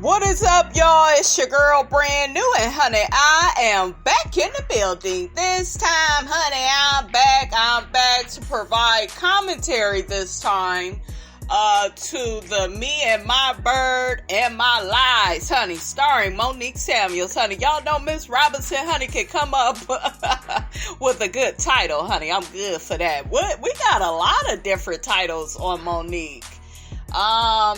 What is up, y'all? It's your girl, Brand New, and honey, I am back in the building. This time, honey, I'm back to provide commentary this time to the Me and My Bird and My Lies, honey, starring Monique Samuels, honey. Y'all know Miss Robinson, honey, can come up with a good title, honey. I'm good for that. We got a lot of different titles on Monique.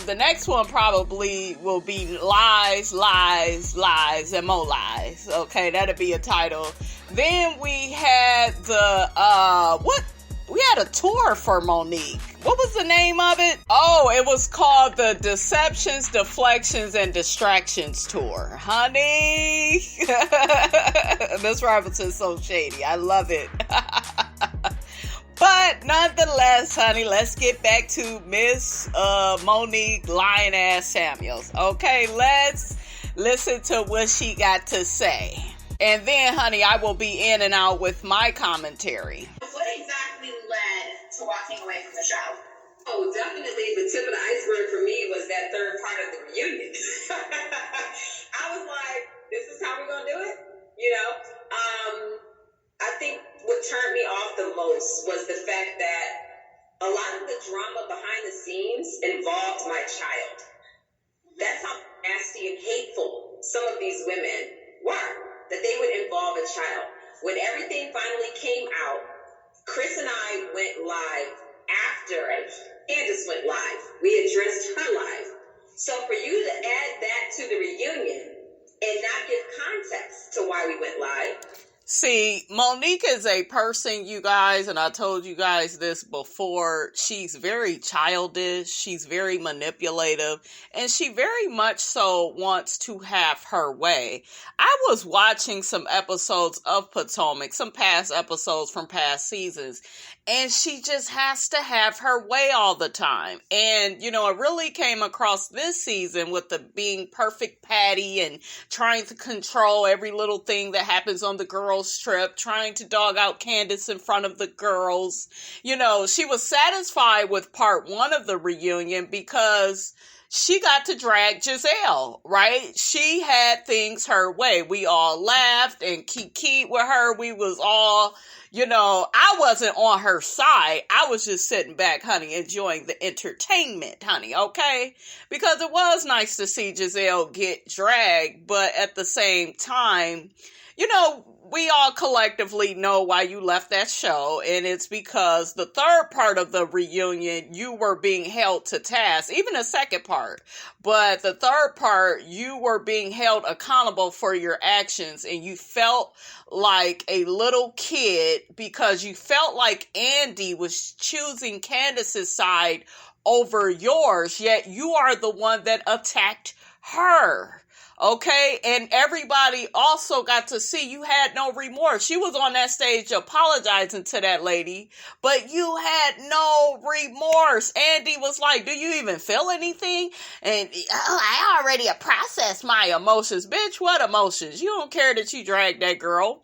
The next one probably will be Lies, and More Lies. Okay, that'll be a title. Then we had we had a tour for Monique. What was the name of it? Oh, it was called the Deceptions, Deflections, and Distractions Tour. Honey, Miss Robinson's so shady. I love it. But nonetheless, honey, let's get back to Miss Monique Lioness Samuels. Okay, let's listen to what she got to say. And then, honey, I will be in and out with my commentary. What exactly led to walking away from the show? Oh, definitely the tip of the iceberg for me was that third part of the reunion. I was like, this is how we're going to do it? You know? I think what turned me off the most was the fact that a lot of the drama behind the scenes involved my child. That's how nasty and hateful some of these women were, that they would involve a child. When everything finally came out, Chris and I went live after, and Candiace went live. We addressed her live. So for you to add that to the reunion and not give context to why we went live. See, Monique is a person, you guys, and I told you guys this before, she's very childish, she's very manipulative, and she very much so wants to have her way. I was watching some episodes of Potomac, some past episodes from past seasons, and she just has to have her way all the time. And, you know, it really came across this season with the being perfect Patty and trying to control every little thing that happens on the girls' trip, trying to dog out Candiace in front of the girls. You know, she was satisfied with part one of the reunion because she got to drag Giselle, right? She had things her way. We all laughed and kikied with her. We was all, you know, I wasn't on her side. I was just sitting back, honey, enjoying the entertainment, honey, okay? Because it was nice to see Giselle get dragged, but at the same time, you know, we all collectively know why you left that show, and it's because the third part of the reunion, you were being held to task, even the second part, but the third part, you were being held accountable for your actions, and you felt like a little kid because you felt like Andy was choosing Candiace's side over yours, yet you are the one that attacked her. Okay, and everybody also got to see you had no remorse. She was on that stage apologizing to that lady, but you had no remorse. Andy was like, do you even feel anything? And I already processed my emotions. Bitch, what emotions? You don't care that you dragged that girl.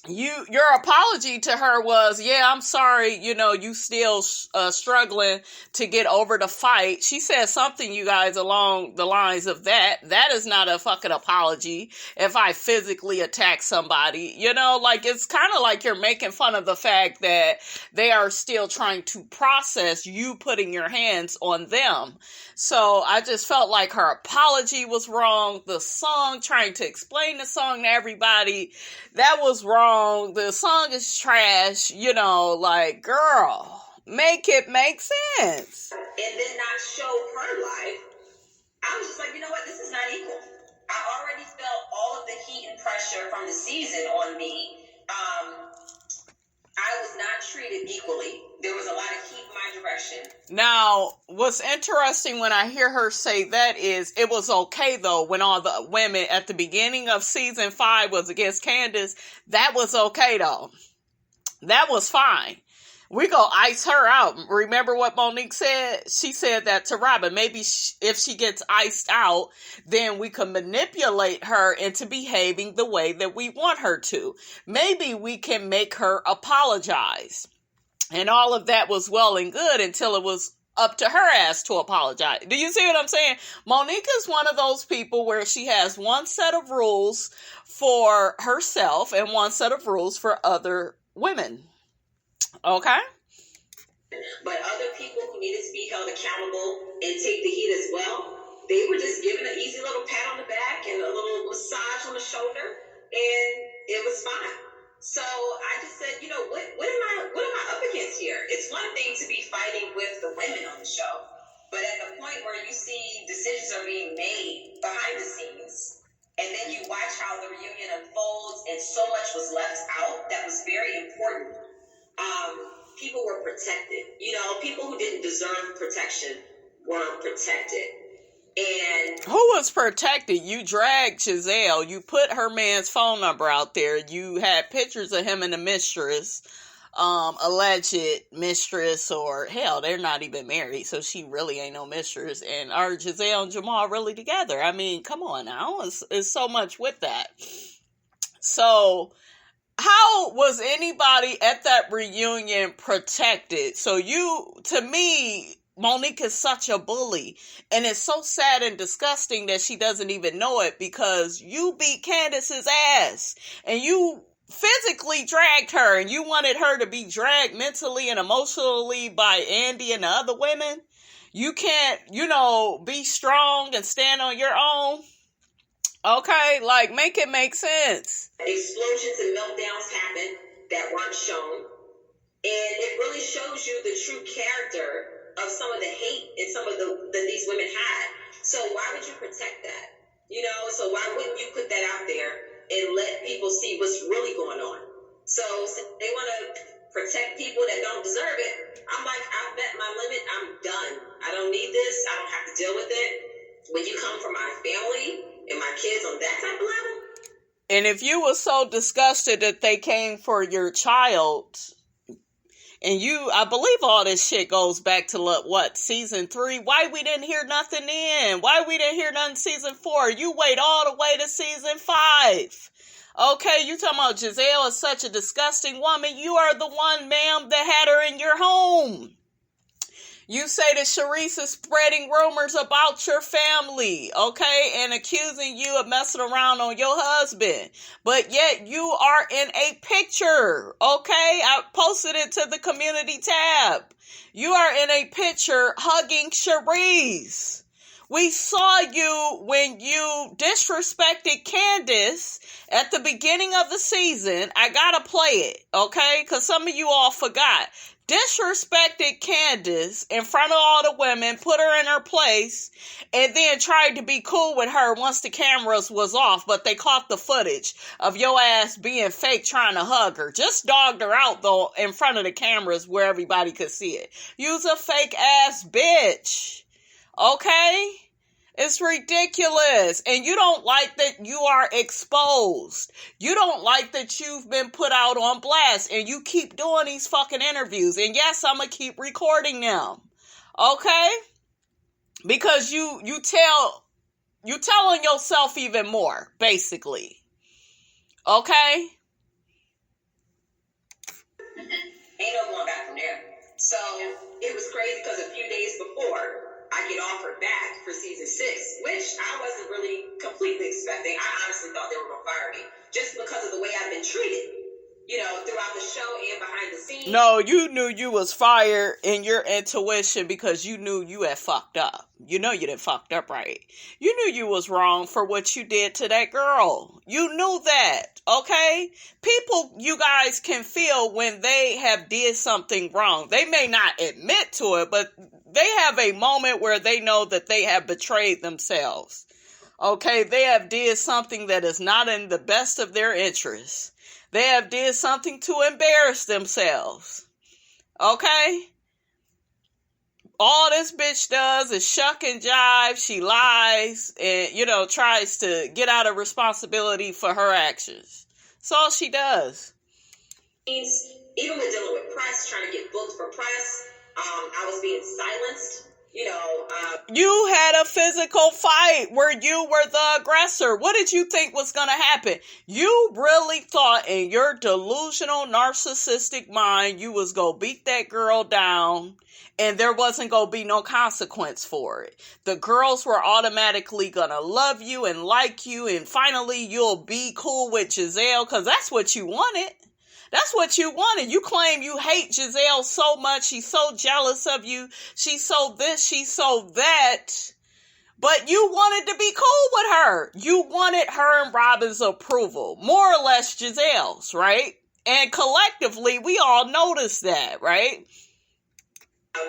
Your apology to her was, yeah, I'm sorry, you know, you still struggling to get over the fight. She said something, you guys, along the lines of that. That is not a fucking apology if I physically attack somebody. You know, like, it's kind of like you're making fun of the fact that they are still trying to process you putting your hands on them. So I just felt like her apology was wrong. The song, trying to explain the song to everybody, that was wrong. The song is trash, you know, like, girl, make it make sense. And then not show her life. I was just like, you know what, this is not equal. I already felt all of the heat and pressure from the season on me. I was not treated equally. There was a lot of heat in my direction. Now, what's interesting when I hear her say that is, it was okay though when all the women at the beginning of season 5 was against Candiace. That was okay though. That was fine. We go ice her out. Remember what Monique said? She said that to Robin. Maybe if she gets iced out, then we can manipulate her into behaving the way that we want her to. Maybe we can make her apologize. And all of that was well and good until it was up to her ass to apologize. Do you see what I'm saying? Monique is one of those people where she has one set of rules for herself and one set of rules for other women. Okay? But other people who needed to be held accountable and take the heat as well, they were just given an easy little pat on the back and a little massage on the shoulder, and it was fine. So I just said, what am I up against here? It's one thing to be fighting with the women on the show, but at the point where you see decisions are being made behind the scenes, and then you watch how the reunion unfolds, and so much was left out that was very important. People were protected. People who didn't deserve protection weren't protected. And who was protected? You dragged Giselle. You put her man's phone number out there. You had pictures of him and the mistress, alleged mistress, or hell, they're not even married, so she really ain't no mistress. And are Giselle and Jamal really together? I mean, come on now. It's so much with that. So how was anybody at that reunion protected? So to me, Monique is such a bully, and it's so sad and disgusting that she doesn't even know it, because you beat Candiace's ass and you physically dragged her, and you wanted her to be dragged mentally and emotionally by Andy and the other women. You can't, be strong and stand on your own. Okay, make it make sense. Explosions and meltdowns happened that weren't shown, and it really shows you the true character of some of the hate and some of that these women had. So why would you protect that? So why wouldn't you put that out there and let people see what's really going on? So they want to protect people that don't deserve it. I'm like, I've met my limit. I'm done. I don't need this. I don't have to deal with it. When you come from my family and my kids on that type of level. And if you were so disgusted that they came for your child, and I believe all this shit goes back to season 3? Why we didn't hear nothing then? Why we didn't hear nothing season 4? You wait all the way to season 5. Okay, you talking about Giselle is such a disgusting woman. You are the one, ma'am, that had her in your home. You say that Sharice is spreading rumors about your family, okay, and accusing you of messing around on your husband. But yet you are in a picture, okay? I posted it to the community tab. You are in a picture hugging Sharice. We saw you when you disrespected Candiace at the beginning of the season. I gotta play it, okay? Because some of you all forgot. Disrespected Candiace in front of all the women, put her in her place, and then tried to be cool with her once the cameras was off, but they caught the footage of your ass being fake trying to hug her. Just dogged her out, though, in front of the cameras where everybody could see it. You's a fake ass bitch. Okay? It's ridiculous. And you don't like that you are exposed. You don't like that you've been put out on blast. And you keep doing these fucking interviews. And yes, I'm going to keep recording them. Okay? Because you telling yourself even more, basically. Okay? Ain't no going back from there. So it was crazy because a few days before, I get offered back for season 6, which I wasn't really completely expecting. I honestly thought they were going to fire me just because of the way I've been treated, throughout the show and behind the scenes. No, you knew you was fired in your intuition because you knew you had fucked up. You know you done fucked up, right? You knew you was wrong for what you did to that girl. You knew that, okay? People, you guys can feel when they have did something wrong. They may not admit to it, but they have a moment where they know that they have betrayed themselves. Okay, they have did something that is not in the best of their interests. They have did something to embarrass themselves. Okay? All this bitch does is shuck and jive. She lies and, tries to get out of responsibility for her actions. That's all she does. Even with dealing with press, trying to get booked for press, I was being silenced. You had a physical fight where you were the aggressor. What did you think was going to happen? You really thought in your delusional, narcissistic mind you was going to beat that girl down and there wasn't going to be no consequence for it. The girls were automatically going to love you and like you, and finally you'll be cool with Giselle because that's what you wanted. That's what you wanted. You claim you hate Giselle so much. She's so jealous of you. She's so this, she's so that. But you wanted to be cool with her. You wanted her and Robin's approval. More or less Giselle's, right? And collectively, we all noticed that, right?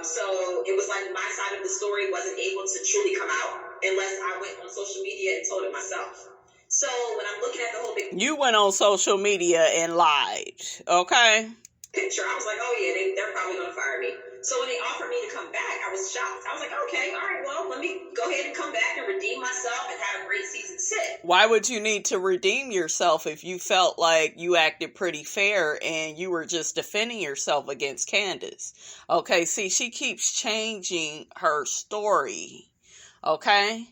So it was like my side of the story wasn't able to truly come out unless I went on social media and told it myself. So when I'm looking at the whole big You went on social media and lied, okay? picture, I was like, oh yeah, they're probably going to fire me. So when they offered me to come back, I was shocked. I was like, okay, all right, well, let me go ahead and come back and redeem myself and have a great season 6. Why would you need to redeem yourself if you felt like you acted pretty fair and you were just defending yourself against Candiace? Okay, see, she keeps changing her story, okay?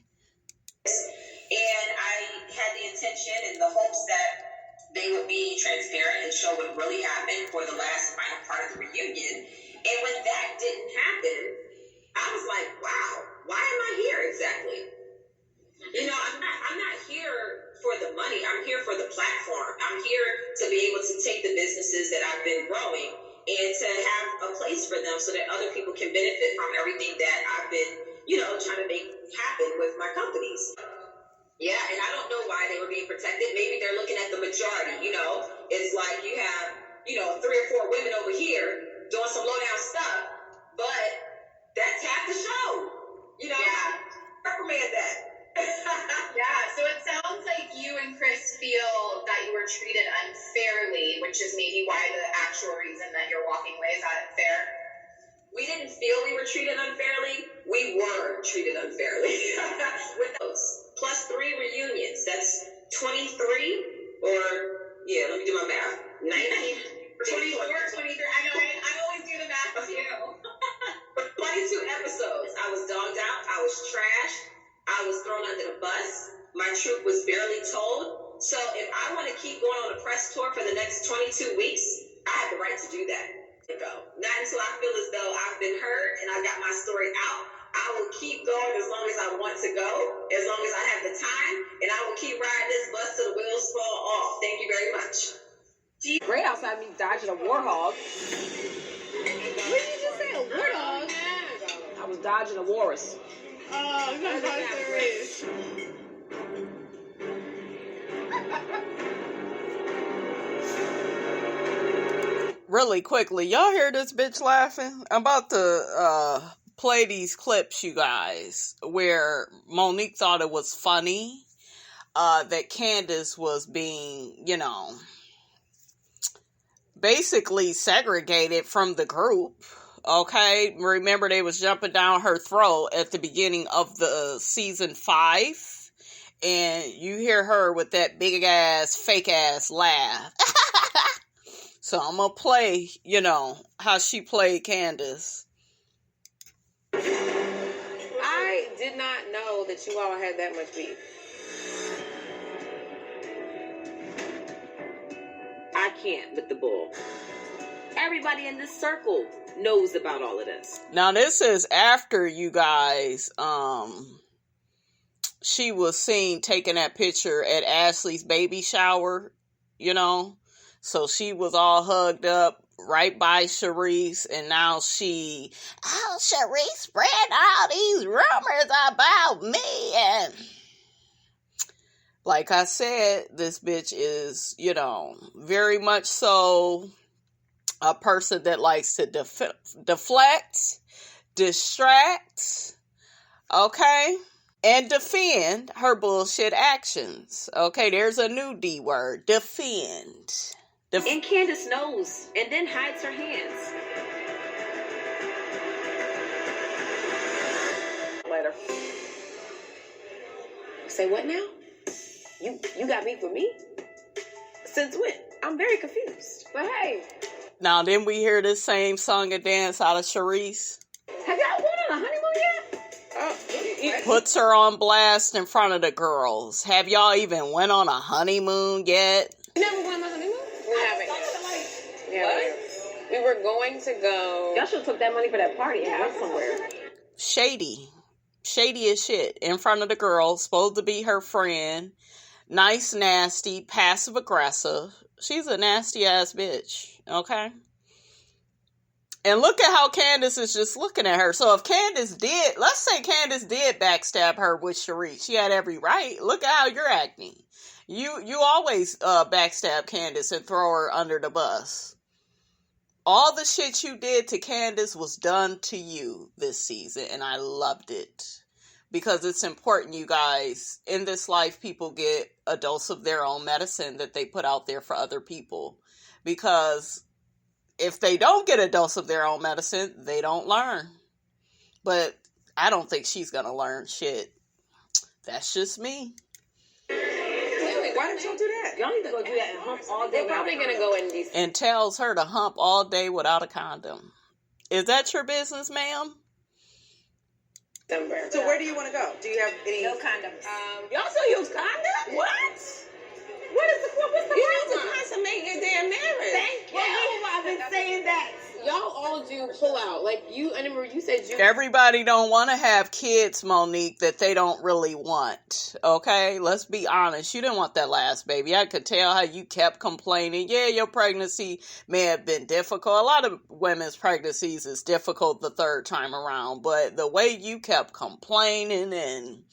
And I had the intention and the hopes that they would be transparent and show what really happened for the last final part of the reunion. And when that didn't happen, I was like, wow, why am I here exactly? I'm not here for the money. I'm here for the platform. I'm here to be able to take the businesses that I've been growing and to have a place for them so that other people can benefit from everything that I've been, trying to make happen with my companies. Yeah, and I don't know why they were being protected. Maybe they're looking at the majority, It's like you have, 3 or 4 women over here doing some low-down stuff, but that's half the show. Reprimand that. Yeah, so it sounds like you and Chris feel that you were treated unfairly, which is maybe why the actual reason that you're walking away. Is that fair? We didn't feel we were treated unfairly. We were treated unfairly. With those plus 3 reunions, that's 23 or, let me do my math. 19, 24, 23. I know, I always do the math too. For 22 episodes, I was dogged out. I was trashed. I was thrown under the bus. My truth was barely told. So if I want to keep going on a press tour for the next 22 weeks, I have the right to do that. Not until I feel as though I've been heard and I got my story out. I will keep going as long as I want to go, as long as I have the time, and I will keep riding this bus till the wheels fall off. Thank you very much. Great outside me dodging a warhog. What did you just say? A warthog? I was dodging a walrus. Oh, I'm not serious. Really quickly, y'all hear this bitch laughing? I'm about to play these clips, you guys, where Monique thought it was funny that Candiace was being, basically segregated from the group. Okay, remember they was jumping down her throat at the beginning of the season 5, and you hear her with that big ass, fake ass laugh. So I'm gonna play, how she played Candiace. I did not know that you all had that much beef. I can't with the bull. Everybody in this circle knows about all of this. Now this is after, you guys, she was seen taking that picture at Ashley's baby shower, So she was all hugged up right by Sharice, and now Sharice spread all these rumors about me, and like I said, this bitch is, very much so a person that likes to deflect, distract, okay, and defend her bullshit actions. Okay, there's a new D word, defend. And Candiace knows, and then hides her hands. Later. Say what now? You got beef with me? Since when? I'm very confused. But hey. Now then we hear this same song and dance out of Sharice. Have y'all gone on a honeymoon yet? Puts her on blast in front of the girls. Have y'all even went on a honeymoon yet? You never went on a honeymoon? We haven't. Yeah, we were going to go. Y'all should have took that money for that party and went somewhere. Shady as shit in front of the girls. Supposed to be her friend. Nice, nasty, passive aggressive. She's a nasty ass bitch. Okay. And look at how Candiace is just looking at her. So if Candiace did, let's say Candiace did backstab her with Cherie, she had every right. Look at how you're acting. You always backstab Candiace and throw her under the bus. All the shit you did to Candiace was done to you this season, and I loved it. Because it's important, you guys, in this life, people get a dose of their own medicine that they put out there for other people. Because if they don't get a dose of their own medicine, they don't learn. But I don't think she's going to learn shit. That's just me. Why did y'all do that? Y'all need to go do that and hump all day. They're probably going to go in these. And tells her to hump all day without a condom. Is that your business, ma'am? So where do you want to go? Do you have any? No condoms. Y'all still use condoms? What? What's the You need to consummate your damn marriage. Thank you. I've been saying that. Y'all all do pull out. Like you, I remember you said you. Everybody don't want to have kids, Monique, that they don't really want. Okay? Let's be honest. You didn't want that last baby. I could tell how you kept complaining. Yeah, your pregnancy may have been difficult. A lot of women's pregnancies is difficult the third time around. But the way you kept complaining and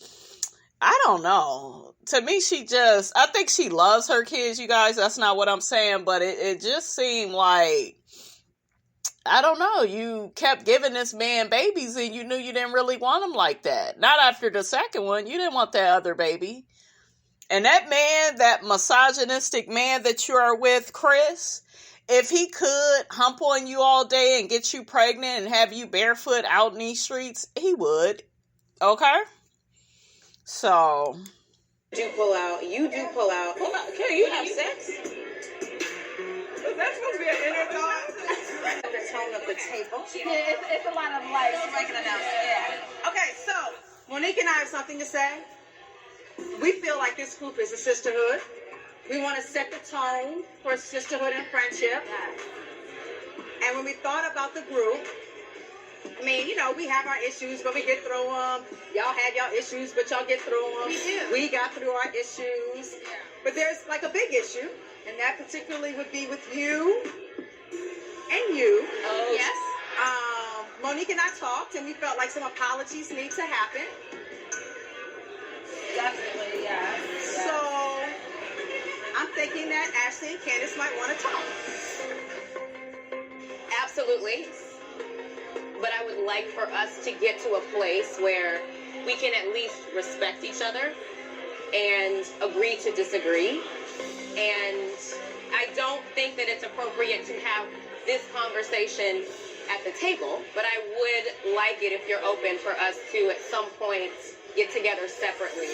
I don't know. To me, I think she loves her kids, you guys. That's not what I'm saying. But it just seemed like, I don't know. You kept giving this man babies and you knew you didn't really want him like that. Not after the second one. You didn't want that other baby. And that man, that misogynistic man that you are with, Chris, if he could hump on you all day and get you pregnant and have you barefoot out in these streets, he would. Okay? So. You pull out. You do pull out. Pull out. Can you have sex? Is that supposed to be an inner thought? The tone of the table. Yeah, it's a lot of like making announcements. Yeah. Okay, so Monique and I have something to say. We feel like this group is a sisterhood. We want to set the tone for sisterhood and friendship. And when we thought about the group, I mean, you know, we have our issues, but we get through them. Y'all have y'all issues, but y'all get through them. We do. We got through our issues. Yeah. But there's like a big issue, and that particularly would be with you and you. Oh, yes. Monique and I talked, and we felt like some apologies need to happen. Definitely, yeah. So I'm thinking that Ashley and Candiace might want to talk. Absolutely. But I would like for us to get to a place where we can at least respect each other and agree to disagree. And I don't think that it's appropriate to have this conversation at the table, but I would like it if you're open for us to at some point get together separately.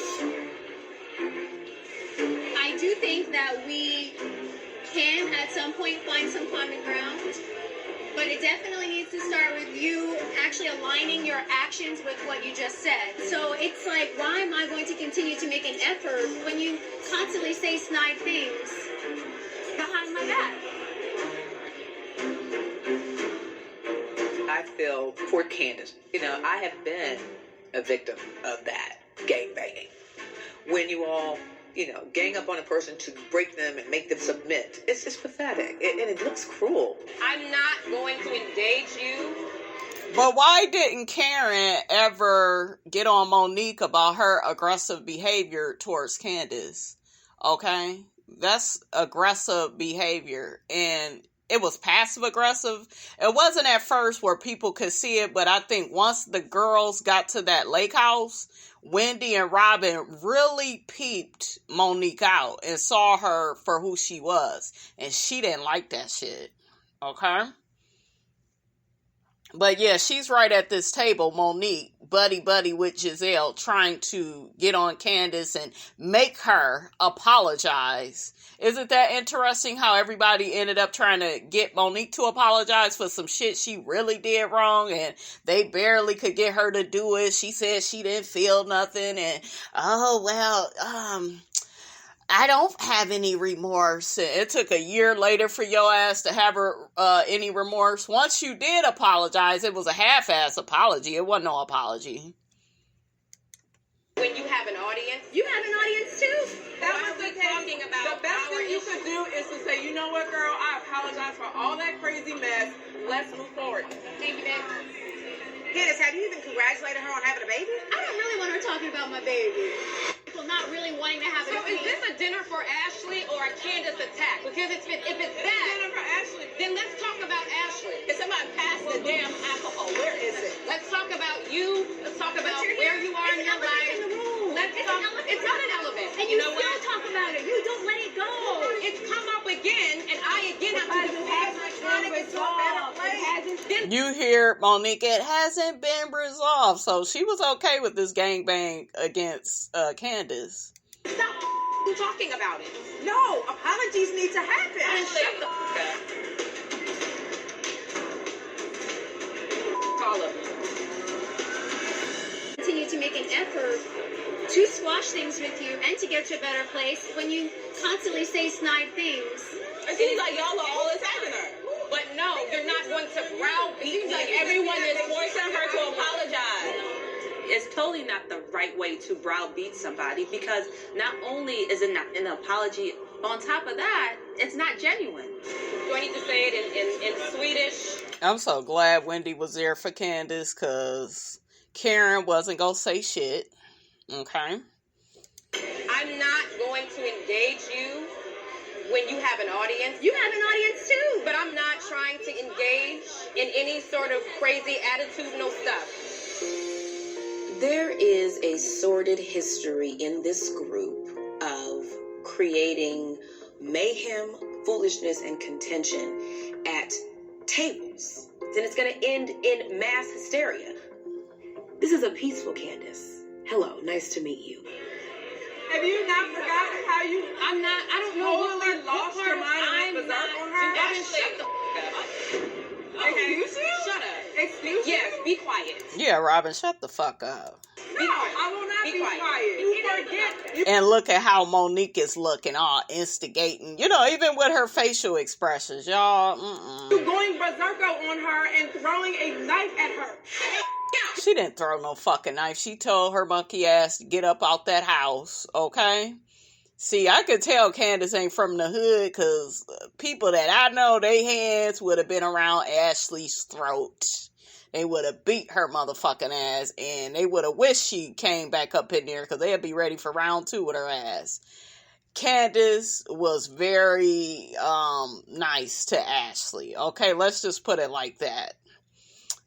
I do think that we can at some point find some common ground. But it definitely needs to start with you actually aligning your actions with what you just said. So it's like, why am I going to continue to make an effort when you constantly say snide things behind my back? I feel for Candiace. You know, I have been a victim of that gangbanging. When you all, you know, gang up on a person to break them and make them submit. It's just pathetic. And it looks cruel. I'm not going to engage you. But why didn't Karen ever get on Monique about her aggressive behavior towards Candiace? Okay? That's aggressive behavior. And it was passive aggressive. It wasn't at first where people could see it, but I think once the girls got to that lake house, Wendy and Robin really peeped Monique out and saw her for who she was. And she didn't like that shit. Okay? But yeah, she's right at this table, Monique, buddy with Giselle, trying to get on Candiace and make her apologize. Isn't that interesting how everybody ended up trying to get Monique to apologize for some shit she really did wrong, and they barely could get her to do it. She said she didn't feel nothing, and I don't have any remorse. It took a year later for your ass to have any remorse. Once you did apologize, it was a half-ass apology. It wasn't no apology. When you have an audience, You have an audience too. That Why was are we the case. talking about The best our thing you could do is to say, you know what, girl, I apologize for all that crazy mess. Let's move forward. Thank you, babe. Candiace, have you even congratulated her on having a baby? I don't really want her talking about my baby. People not really wanting to have So is this a dinner for Ashley or a Candiace attack? Because if it's that, Dinner for Ashley. then let's talk about Ashley. Can somebody pass the damn alcohol? Where is it? Let's talk about you. Let's talk about where you are in your life. in the room. Let's talk. It's not an elephant. And you know still what? talk about it. You don't let it go. It's come up again, and I again have to defend myself. You hear, Monique, it hasn't been resolved. So she was okay with this gangbang against Candiace. Stop talking about it. No, apologies need to happen. Shut the fuck up. All of you. Continue to make an effort to squash things with you and to get to a better place when you constantly say snide things. It seems like y'all are all attacking her. But no, you're not going to browbeat me. Like everyone is forcing her to apologize. It's totally not the right way to browbeat somebody, because not only is it not an apology, on top of that, it's not genuine. Do I need to say it in Swedish? I'm so glad Wendy was there for Candiace, because Karen wasn't going to say shit. Okay? I'm not going to engage you when you have an audience. You have an audience too. But I'm not trying to engage in any sort of crazy attitudinal stuff. There is a sordid history in this group of creating mayhem, foolishness, and contention at tables. Then it's going to end in mass hysteria. This is a peaceful Candiace. Hello, nice to meet you. Have you not forgotten how you I don't know totally lost your mind and went berserk on her? Shut the f*** up. Excuse you? Shut up. Excuse you? Yes, be quiet. Yeah, Robin, shut the fuck up. No, I will not be quiet. You forget. And look at how Monique is looking, all instigating. You know, even with her facial expressions, y'all. You going berserko on her and throwing a knife at her. She didn't throw no fucking knife. She told her monkey ass to get up out that house, okay? See, I could tell Candiace ain't from the hood, because people that I know, they hands would have been around Ashley's throat. They would have beat her motherfucking ass, and they would have wished she came back up in there, because they'd be ready for round 2 with her ass. Candiace was very nice to Ashley, okay? Let's just put it like that.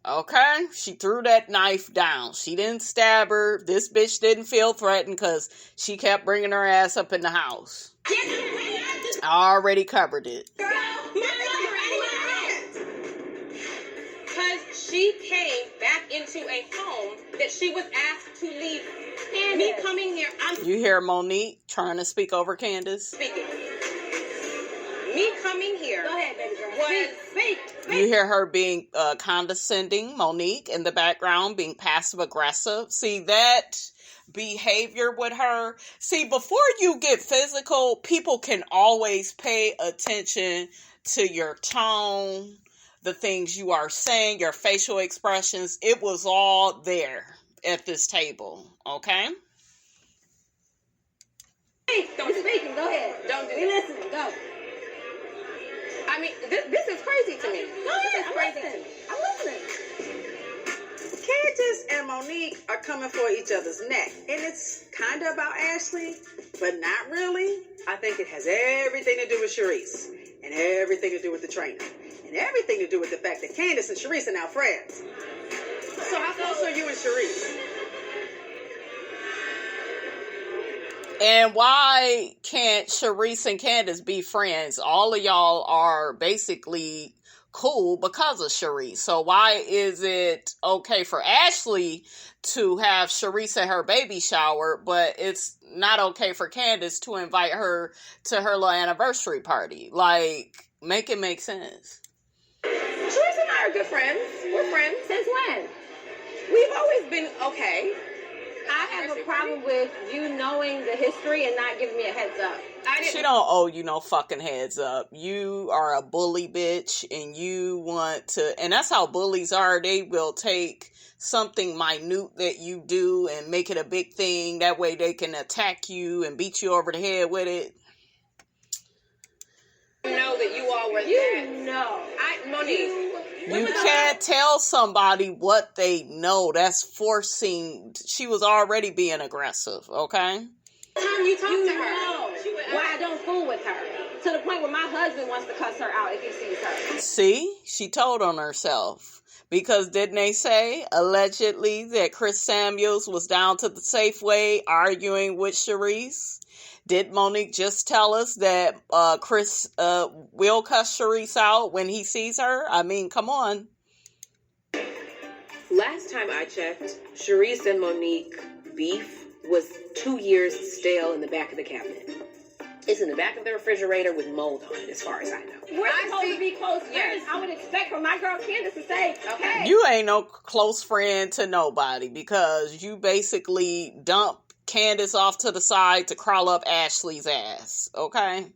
Okay? She threw that knife down. She didn't stab her. This bitch didn't feel threatened because she kept bringing her ass up in the house. I already covered it. Because she came back into a home that she was asked to leave. And me coming here, I'm You hear Monique trying to speak over Candiace? speaking. Me coming here Go ahead, baby girl. was You hear her being condescending, Monique, in the background, being passive-aggressive. See, that behavior with her. See, before you get physical, people can always pay attention to your tone, the things you are saying, your facial expressions. It was all there at this table, okay? Don't do that. Go ahead. Don't do We that. listening. Go. I mean, this is crazy to me. Go ahead. This is I'm crazy to listening. me. I'm listening. Candiace and Monique are coming for each other's neck. And it's kind of about Ashley, but not really. I think it has everything to do with Sharice. And everything to do with the trainer. And everything to do with the fact that Candiace and Sharice are now friends. So how close are you and Sharice? And why can't Sharice and Candiace be friends? All of y'all are basically cool because of Sharice. So why is it okay for Ashley to have Sharice at her baby shower, but it's not okay for Candiace to invite her to her little anniversary party? Like, make it make sense. Sharice and I are good friends. We're friends. Since when? We've always been okay. I have a problem with you knowing the history and not giving me a heads up. She don't owe you no fucking heads up. You are a bully bitch, and you want to, and that's how bullies are. They will take something minute that you do and make it a big thing. That way they can attack you and beat you over the head with it. Know that you all were Monique. You can't tell somebody what they know. That's forcing. She was already being aggressive, okay? Time you talk to her. Why I don't fool with her. To the point where my husband wants to cuss her out if he sees her. See? She told on herself. Because didn't they say, allegedly, that Chris Samuels was down to the Safeway arguing with Sharice? Did Monique just tell us that Chris will cuss Sharice out when he sees her? I mean, come on. Last time I checked, Sharice and Monique beef was 2 years stale in the back of the cabinet. It's in the back of the refrigerator with mold on it, as far as I know. We're supposed to be close friends. I would expect from my girl Candiace to say, okay. You ain't no close friend to nobody because you basically dump Candiace off to the side to crawl up Ashley's ass, okay?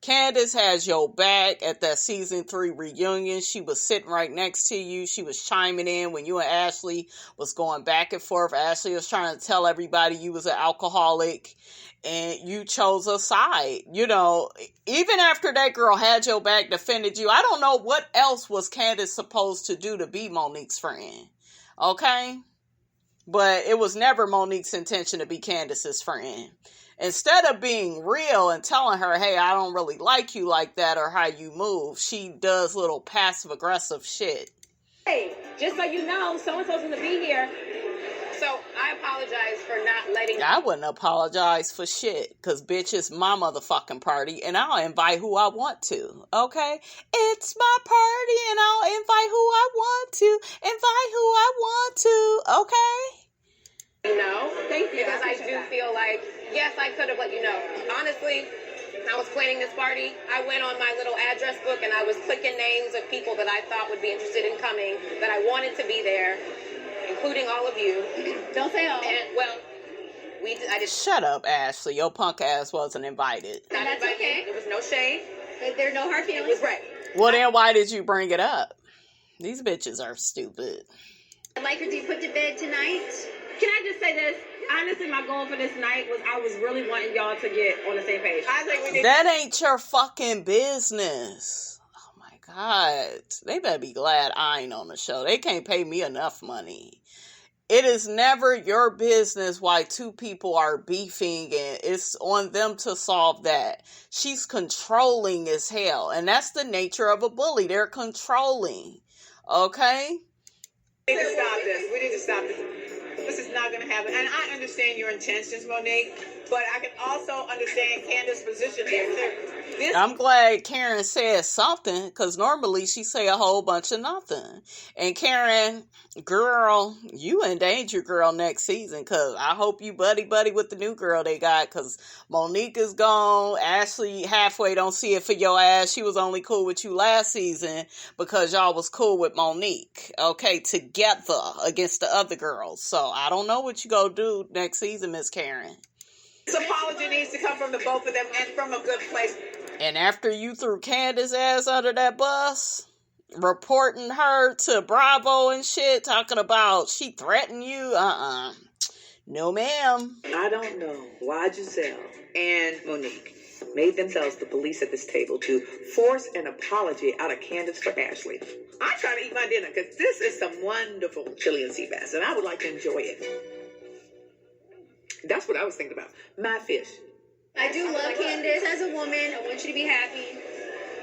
Candiace has your back at that season 3 reunion. She was sitting right next to you. She was chiming in when you and Ashley was going back and forth. Ashley was trying to tell everybody you was an alcoholic and you chose a side. You know, even after that girl had your back, defended you, I don't know what else was Candiace supposed to do to be Monique's friend, okay? But it was never Monique's intention to be Candiace's friend. Instead of being real and telling her, hey, I don't really like you like that or how you move, she does little passive-aggressive shit. Hey, just so you know, so-and-so's going to be here. So I apologize for not letting... I wouldn't apologize for shit, because bitch, it's my motherfucking party, and I'll invite who I want to, okay? It's my party, and I'll invite who I want to, okay? You know, thank you. Because I do feel like, yes, I could have let you know. Honestly, I was planning this party. I went on my little address book, and I was clicking names of people that I thought would be interested in coming, that I wanted to be there, including all of you. Don't say all. And, well, I just... Shut up, Ashley. Your punk ass wasn't invited. Not That's invited. okay. There was no shade. There are no hard It feelings. was right. Well, then why did you bring it up? These bitches are stupid. I'd like her to be put to bed tonight. Can I just say this? Honestly, my goal for this night was I was really wanting y'all to get on the same page. I think we did. That ain't your fucking business. Oh my God. They better be glad I ain't on the show. They can't pay me enough money. It is never your business why two people are beefing, and it's on them to solve that. She's controlling as hell, and that's the nature of a bully. They're controlling. Okay? We need to stop this. We need to stop this. This is not going to happen. And I understand your intentions, Monique, but I can also understand Candiace's position here. I'm glad Karen said something, because normally she say a whole bunch of nothing. And Karen, girl, you in danger, girl, next season, because I hope you buddy with the new girl they got, because Monique is gone. Ashley halfway don't see it for your ass. She was only cool with you last season because y'all was cool with Monique, okay, together against the other girls. So I don't know what you gonna do next season, Miss Karen. This apology needs to come from the both of them and from a good place. And after you threw Candiace's ass under that bus, reporting her to Bravo and shit, talking about she threatened you, no ma'am. I don't know why Giselle and Monique made themselves the police at this table to force an apology out of Candiace for Ashley. I'm trying to eat my dinner because this is some wonderful chili and sea bass, and I would like to enjoy it. That's what I was thinking about. My fish. I do love Candiace as a woman. I want you to be happy.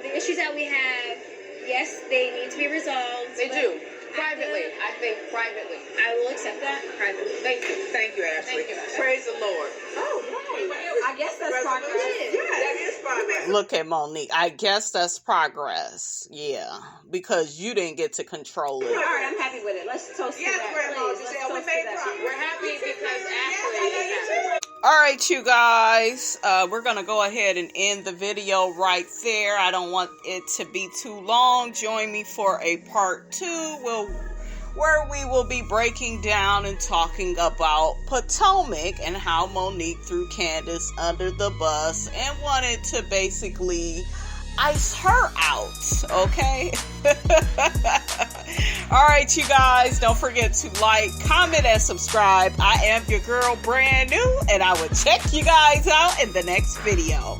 The issues that we have, yes, they need to be resolved. They do. Privately. I think privately. I will accept that privately. Thank you. Thank you, Ashley. Thank you, Ashley. Praise the Lord. Oh, right. progress. That is progress. Look at Monique. I guess that's progress. Yeah. Because you didn't get to control it. All right, I'm happy with it. Let's toast to that, Grandma, please. Giselle, we made progress. We're happy because Ashley. All right, you guys. We're going to go ahead and end the video right there. I don't want it to be too long. Join me for a part 2. Where we will be breaking down and talking about Potomac and how Monique threw Candiace under the bus and wanted to basically ice her out, okay? All right, you guys, don't forget to like, comment, and subscribe. I am your girl, brand new, and I will check you guys out in the next video.